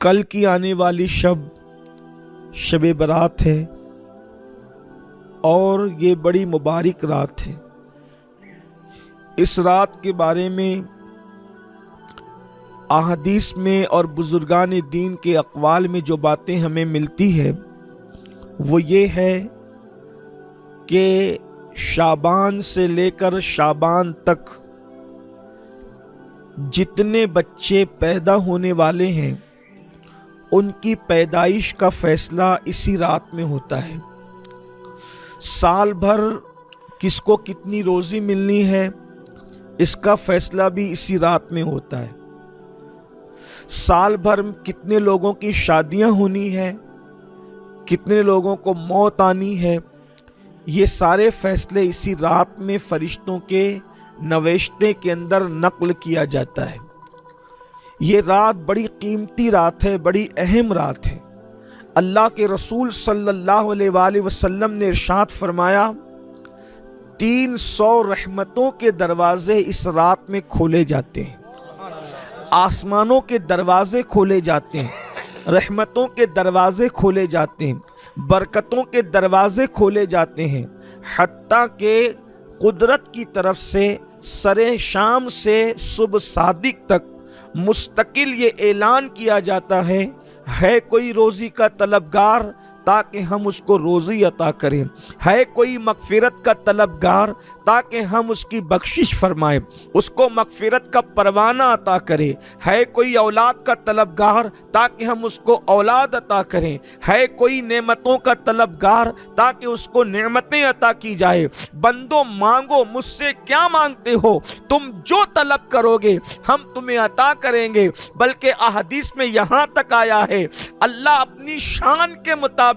کل کی آنے والی شب برات ہے اور یہ بڑی مبارک رات ہے۔ اس رات کے بارے میں احادیث میں اور بزرگان دین کے اقوال میں جو باتیں ہمیں ملتی ہے وہ یہ ہے کہ شعبان سے لے کر شعبان تک جتنے بچے پیدا ہونے والے ہیں ان کی پیدائش کا فیصلہ اسی رات میں ہوتا ہے۔ سال بھر کس کو کتنی روزی ملنی ہے اس کا فیصلہ بھی اسی رات میں ہوتا ہے۔ سال بھر کتنے لوگوں کی شادیاں ہونی ہے، کتنے لوگوں کو موت آنی ہے، یہ سارے فیصلے اسی رات میں فرشتوں کے نوشتے کے اندر نقل کیا جاتا ہے۔ یہ رات بڑی قیمتی رات ہے، بڑی اہم رات ہے۔ اللہ کے رسول صلی اللہ علیہ وآلہ وسلم نے ارشاد فرمایا 300 رحمتوں کے دروازے اس رات میں کھولے جاتے ہیں۔ آسمانوں کے دروازے کھولے جاتے ہیں، رحمتوں کے دروازے کھولے جاتے ہیں، برکتوں کے دروازے کھولے جاتے ہیں، حتیٰ کہ قدرت کی طرف سے سرے شام سے صبح صادق تک مستقل یہ اعلان کیا جاتا ہے کوئی روزی کا طلبگار تاکہ ہم اس کو روزی عطا کریں، ہے کوئی مغفرت کا طلبگار تاکہ ہم اس کی بخشش فرمائیں، اس کو مغفرت کا پروانہ عطا کریں، ہے کوئی اولاد کا طلبگار تاکہ ہم اس کو اولاد عطا کریں، ہے کوئی نعمتوں کا طلبگار تاکہ اس کو نعمتیں عطا کی جائے۔ بندو مانگو، مجھ سے کیا مانگتے ہو، تم جو طلب کرو گے ہم تمہیں عطا کریں گے۔ بلکہ احادیث میں یہاں تک آیا ہے اللہ اپنی شان کے مطابق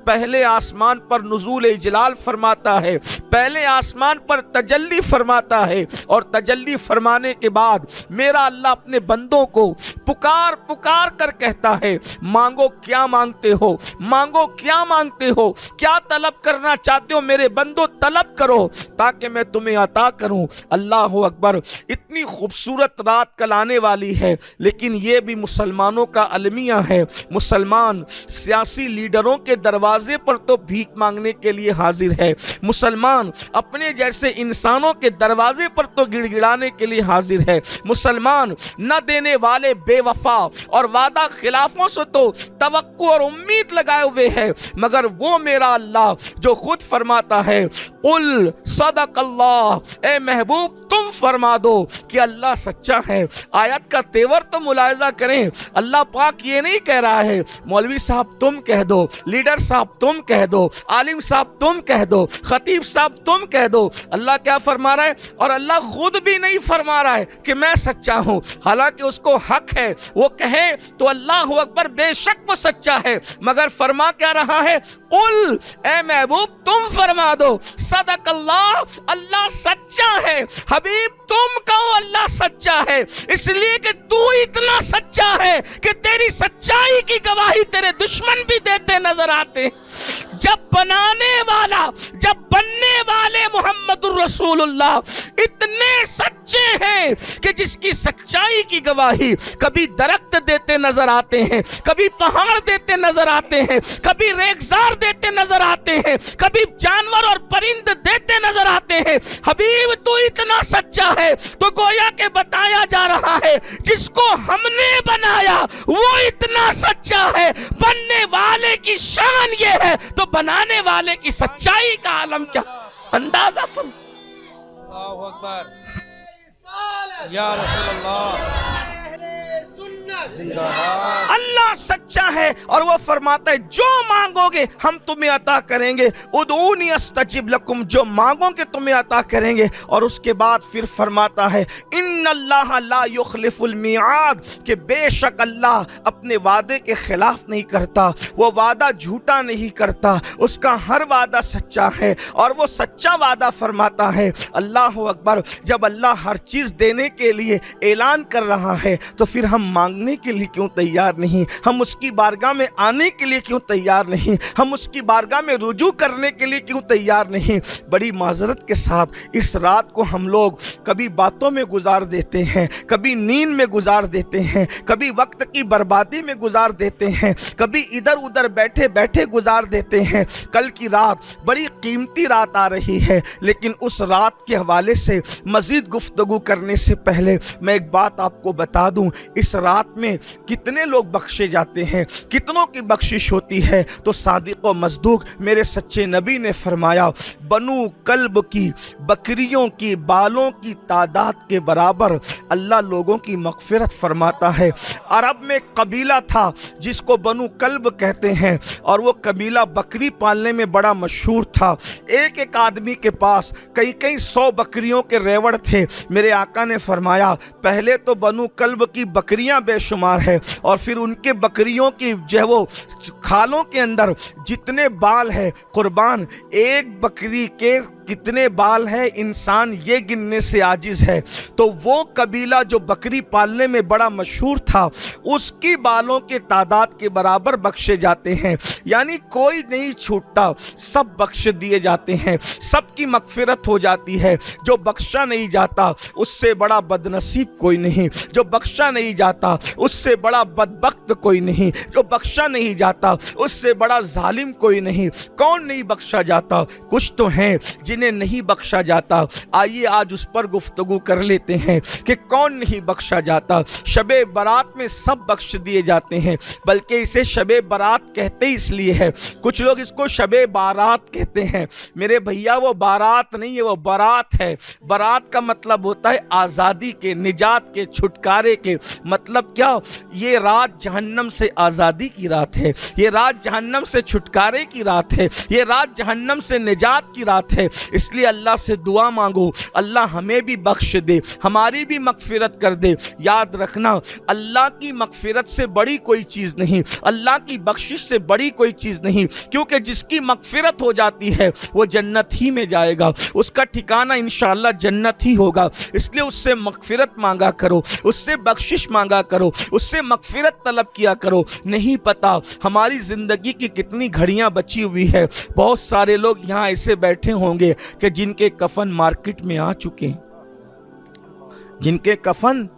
پہلے آسمان پر نزول جلال فرماتا ہے، پہلے آسمان پر تجلی فرماتا ہے، اور تجلی فرمانے کے بعد میرا اللہ اپنے بندوں کو پکار پکار کر کہتا ہے مانگو کیا مانگتے ہو، مانگو کیا مانگتے ہو، کیا طلب کرنا چاہتے ہو میرے بندو طلب کرو تاکہ میں تمہیں عطا کروں۔ اللہ اکبر۔ اتنی خوبصورت رات کل آنے والی ہے، لیکن یہ بھی مسلمانوں کا المیہ ہے۔ مسلمان سیاسی لیڈروں کے دروازے پر تو بھیک مانگنے کے لیے حاضر ہے، مسلمان اپنے جیسے انسانوں کے دروازے پر تو گڑ گڑانے کے لیے حاضر ہے۔ مسلمان نہ دینے والے بے وفا اور وعدہ خلافوں سے تو توقع اور امید لگائے ہوئے ہے، مگر وہ میرا اللہ جو خود فرماتا ہے قل صدق اللہ، اے محبوب تم فرما دو کہ اللہ سچا ہے۔ آیت کا تیور تو ملاحظہ کریں، اللہ پاک یہ نہیں کہہ رہا ہے مولوی صاحب تم کہہ دو، لیڈر صاحب تم کہہ دو، عالم صاحب تم کہہ دو، خطیب صاحب تم کہہ دو۔ اللہ کیا فرما رہا ہے؟ اور اللہ خود بھی نہیں فرما رہا ہے کہ میں سچا ہوں، حالانکہ اس کو حق ہے وہ کہے تو اللہ اکبر، بے شک وہ سچا ہے، مگر فرما کیا رہا ہے قل، اے محبوب تم فرما دو صدق اللہ، اللہ سچا ہے۔ حبیب تم کہو اللہ سچا ہے، اس لیے کہ تو اتنا سچا ہے کہ تیری سچائی کی گواہی تیرے دشمن بھی دیتے نظر آتے۔ جب بننے والے محمد الرسول اللہ اتنے سچے ہیں کہ جس کی سچائی کی گواہی کبھی درخت دیتے نظر آتے ہیں، کبھی پہاڑ دیتے نظر آتے ہیں، کبھی ریگزار دیتے نظر آتے ہیں، کبھی جانور اور پرند دیتے نظر آتے ہیں۔ حبیب تو اتنا سچا ہے تو گویا کہ بتایا جا رہا ہے جس کو ہم نے بنایا وہ اتنا سچا ہے، بننے والے کی شان یہ ہے تو بنانے والے کی سچائی کا عالم کیا اندازہ فرم۔ اللہ اکبر یا رسول اللہ، اللہ سچا ہے اور وہ فرماتا ہے جو مانگو گے ہم تمہیں عطا کریں گے، ادعونی استجب لکم، جو مانگو گے تمہیں عطا کریں گے۔ اور اس کے بعد پھر فرماتا ہے ان اللہ لا یخلف المیعاد، کہ بے شک اللہ اپنے وعدے کے خلاف نہیں کرتا، وہ وعدہ جھوٹا نہیں کرتا، اس کا ہر وعدہ سچا ہے اور وہ سچا وعدہ فرماتا ہے۔ اللہ اکبر۔ جب اللہ ہر چیز دینے کے لیے اعلان کر رہا ہے تو پھر ہم مانگنے کے لیے کیوں تیار نہیں؟ ہم اس کی बारगाह में आने के लिए क्यों तैयार नहीं, हम उसकी बारगाह में रुजू करने के लिए क्यों तैयार नहीं। बड़ी माजरत के साथ इस रात को हम लोग कभी बातों में गुजार देते हैं, कभी नींद में गुजार देते हैं, कभी वक्त की बर्बादी में गुजार देते हैं, कभी इधर उधर बैठे बैठे गुजार देते हैं। कल की रात बड़ी कीमती रात आ रही है, लेकिन उस रात के हवाले से मजीद गुफ्तगू करने से पहले मैं एक बात आपको बता दूं, इस रात में कितने लोग बख्शे जाते हैं, कितनों की बख्शिश होती है। तो सादिक व मसदूक मेरे सच्चे नबी ने फरमाया, बनु कल्ब की बकरियों की बालों की तादाद के बराबर अल्लाह लोगों की मगफिरत फरमाता है। अरब में कबीला था जिसको बनु कल्ब कहते हैं, और वो कबीला बकरी पालने में बड़ा मशहूर था। एक एक आदमी के पास कई कई 100 बकरियों के रेवड़ थे। मेरे आका ने फरमाया, पहले तो बनु कल्ब की बकरियां बेशुमार है, और फिर उनके बकरियों की जो है वो खालों के अंदर जितने बाल है, कुर्बान एक बकरी के कितने बाल है इंसान ये गिनने से आजिज है। तो वो कबीला जो बकरी पालने में बड़ा मशहूर था, उसकी बालों के तादाद के बराबर बख्शे जाते हैं। यानी कोई नहीं छूटता, सब बख्श दिए जाते हैं, सबकी मगफिरत हो जाती है। जो बख्शा नहीं जाता उससे बड़ा बदनसीब कोई नहीं, जो बख्शा नहीं जाता उससे बड़ा बदबख्त कोई नहीं, जो बख्शा नहीं जाता उससे बड़ा जालिम कोई नहीं। कौन नहीं बख्शा जाता? कुछ तो हैं जिन्हें नहीं बख्शा जाता। आइए आज उस पर गुफ्तगू कर लेते हैं कि कौन नहीं बख्शा जाता। शबे बारात में सब बख्श दिए जाते हैं, बल्कि इसे शबे बारात कहते इसलिए है, कुछ लोग इसको शबे बारात कहते हैं। मेरे भैया वो बारात नहीं है, वो बारात है। बारात का मतलब होता है आज़ादी के, निजात के, छुटकारे के। मतलब क्या? ये रात जहन्नम से आज़ादी की रात है, ये रात जहन्नम से छुटकारे की रात है, ये रात जहन्नम से निजात की रात है। इसलिए अल्लाह से दुआ मांगो, अल्लाह हमें भी बख्श दे, हमारी भी मगफिरत कर दे। याद रखना, अल्लाह की मगफिरत से बड़ी कोई चीज़ नहीं, अल्लाह की बख्शिश से बड़ी कोई चीज़ नहीं, क्योंकि जिसकी मगफिरत हो जाती है वो जन्नत ही में जाएगा, उसका ठिकाना इंशाअल्लाह जन्नत ही होगा। इसलिए उससे मगफिरत मांगा करो, उससे बख्शिश मांगा करो, उससे मगफिरत तलब किया करो। नहीं पता हमारी ज़िंदगी की कितनी घड़ियाँ बची हुई है। बहुत सारे लोग यहाँ ऐसे बैठे होंगे कि जिनके कफन मार्केट में आ चुके हैं, जिनके कफन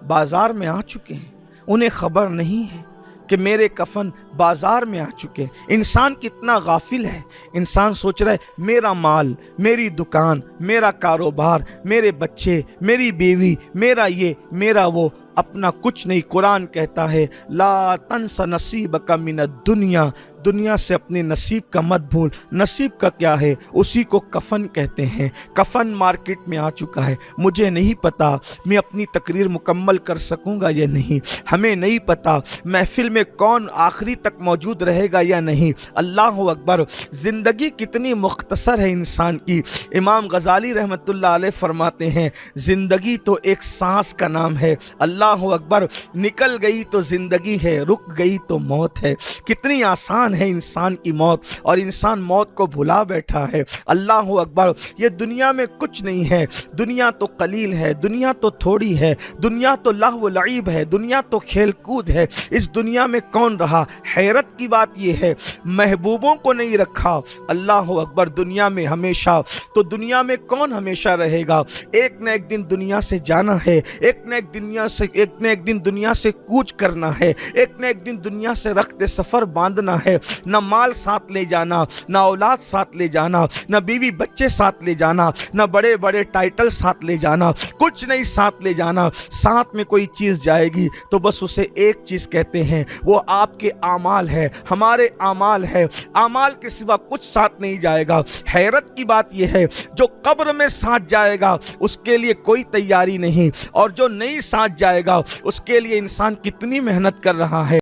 बाजार में आ चुके हैं, उन्हें खबर नहीं है कि मेरे कफन बाजार में आ चुके हैं। इंसान कितना गाफिल है, इंसान सोच रहा है मेरा माल, मेरी दुकान, मेरा कारोबार, मेरे बच्चे, मेरी बीवी, मेरा ये, मेरा वो, अपना कुछ नहीं। कुरान कहता है, ला तंस नसीबक मिनद दुनिया, दुनिया से अपने नसीब का मत भूल। नसीब का क्या है? उसी को कफन कहते हैं। कफन मार्केट में आ चुका है। मुझे नहीं पता मैं अपनी तकरीर मुकम्मल कर सकूंगा या नहीं, हमें नहीं पता महफिल में कौन आखिरी तक मौजूद रहेगा या नहीं। अल्लाह अकबर, ज़िंदगी कितनी मुख्तसर है इंसान की। इमाम गज़ाली रहमतुल्लाह अलैह फरमाते हैं, ज़िंदगी तो एक सांस का नाम है। अल्लाह अकबर, निकल गई तो ज़िंदगी है, रुक गई तो मौत है। कितनी आसान है इंसान की मौत, और इंसान मौत को भुला बैठा है। अल्लाह अकबर, ये दुनिया में कुछ नहीं है, दुनिया तो कलील है, दुनिया तो थोड़ी है, दुनिया तो लहव लईब है, दुनिया तो खेल कूद है। इस दुनिया में कौन रहा? हैरत की बात यह है, महबूबों को नहीं रखा। अल्लाह अकबर, दुनिया में हमेशा, तो दुनिया में कौन हमेशा रहेगा? एक न एक दिन दुनिया से जाना है, एक न एक दिन दुनिया से कूच करना है, एक न एक दिन दुनिया से रखते सफ़र बांधना है। न माल साथ ले जाना, न औलाद साथ ले जाना, न बीवी बच्चे साथ ले जाना, न बड़े बड़े टाइटल साथ ले जाना, कुछ नहीं साथ ले जाना। साथ में कोई चीज़ जाएगी तो बस उसे एक चीज़ कहते हैं, वो आपके आमाल है, हमारे आमाल है। आमाल के सिवा कुछ साथ नहीं जाएगा। हैरत की बात यह है, जो कब्र में साथ जाएगा उसके लिए कोई तैयारी नहीं, और जो नहीं साथ जाएगा उसके लिए इंसान कितनी मेहनत कर रहा है।